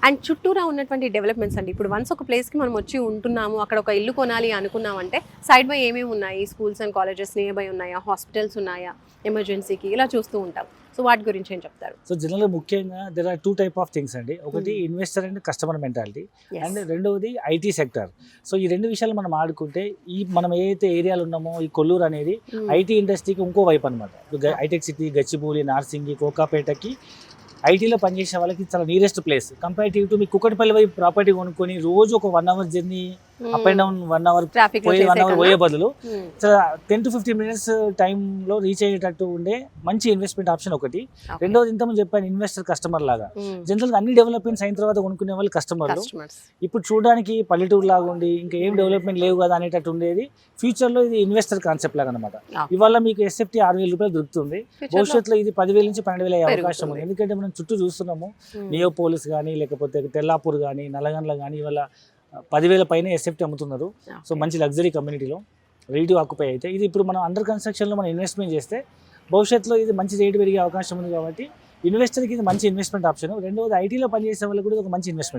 And చుట్టూరా ఉన్నటువంటి developments అండి. ఇప్పుడు వన్స్ ఒక ప్లేస్కి మనం వచ్చి ఉంటున్నాము, అక్కడ ఒక ఇల్లు కొనాలి అనుకున్నామంటే సైడ్ బై ఏమేమి ఉన్నాయి, schools and colleges near by ఉన్నాయా, హాస్పిటల్స్ ఉన్నాయా, ఎమర్జెన్సీకి ఇలా చూస్తూ ఉంటాం. సో వాటి గురించి ఏం చెప్తారు? సో జనరల్గా ముఖ్యంగా there are 2 type of things అండి. ఒకటి investor and customer mentality, and రెండవది ఐటీ సెక్టర్. సో ఈ రెండు విషయాలు మనం ఆడుకుంటే మనం ఏదైతే ఏరియాలో ఉన్నామో ఈ కొల్లూరు అనేది ఐటీ ఇండస్ట్రీకి ఇంకో వైపు అనమాట. హైటెక్ సిటీ, గచ్చిబౌలి, నార్సింగి, కోకాపేటకి ఐటీలో పనిచేసే వాళ్ళకి చాలా నియరెస్ట్ ప్లేస్. కంపారిటివ్ టు మీ కుక్కటిపల్లి వైపు ప్రాపర్టీ కొనుక్కొని రోజు ఒక 1 hour journey up and down 1 hour పోయి 1 అవర్ పోయే బదులు 10 to 15 మినిట్స్ టైంలో రీచ్ అయ్యేటట్టు ఉండే మంచి ఇన్వెస్ట్మెంట్ ఆప్షన్ ఒకటి. రెండోది ఇంతకుముందు చెప్పాను ఇన్వెస్టర్ కస్టమర్ లాగా. జనరల్గా అన్ని డెవలప్మెంట్స్ అయిన తర్వాత కొనుక్కునే వాళ్ళు కస్టమర్లు. ఇప్పుడు చూడడానికి పల్లెటూరు లాగా ఉండి ఇంకా ఏం డెవలప్మెంట్ లేవు కదా అనేటట్టు ఉండేది. ఫ్యూచర్లో ఇది ఇన్వెస్టర్ కాన్సెప్ట్ లాగా అనమాట. ఇవాళ మీకు ఎస్ఎఫ్టీ 6,000 రూపాయలు దొరుకుతుంది, భవిష్యత్తులో ఇది 10,000 నుంచి 12,000 అయ్యే అవకాశం ఉంది. ఎందుకంటే మనం చుట్టూ చూస్తున్నాము, నియోపోలిస్ కానీ లేకపోతే తెల్లాపూర్ కానీ నల్లగండ్ల కానీ ఇవాళ 10,000 పైన ఎస్ఎఫ్టీ అమ్ముతున్నారు. సో మంచి లగ్జరీ కమ్యూనిటీలో రెడీ టు ఆక్యుపై అయితే ఇది ఇప్పుడు మనం అండర్ కన్స్ట్రక్షన్లో మనం ఇన్వెస్ట్మెంట్ చేస్తే భవిష్యత్తులో ఇది మంచి రేటు పెరిగే అవకాశం ఉంది. కాబట్టి ఇన్వెస్టర్కి ఇది మంచి ఇన్వెస్ట్మెంట్ ఆప్షన్. రెండవది ఐటీలో పనిచేసే వాళ్ళకి కూడా ఒక మంచి ఇన్వెస్ట్మెంట్.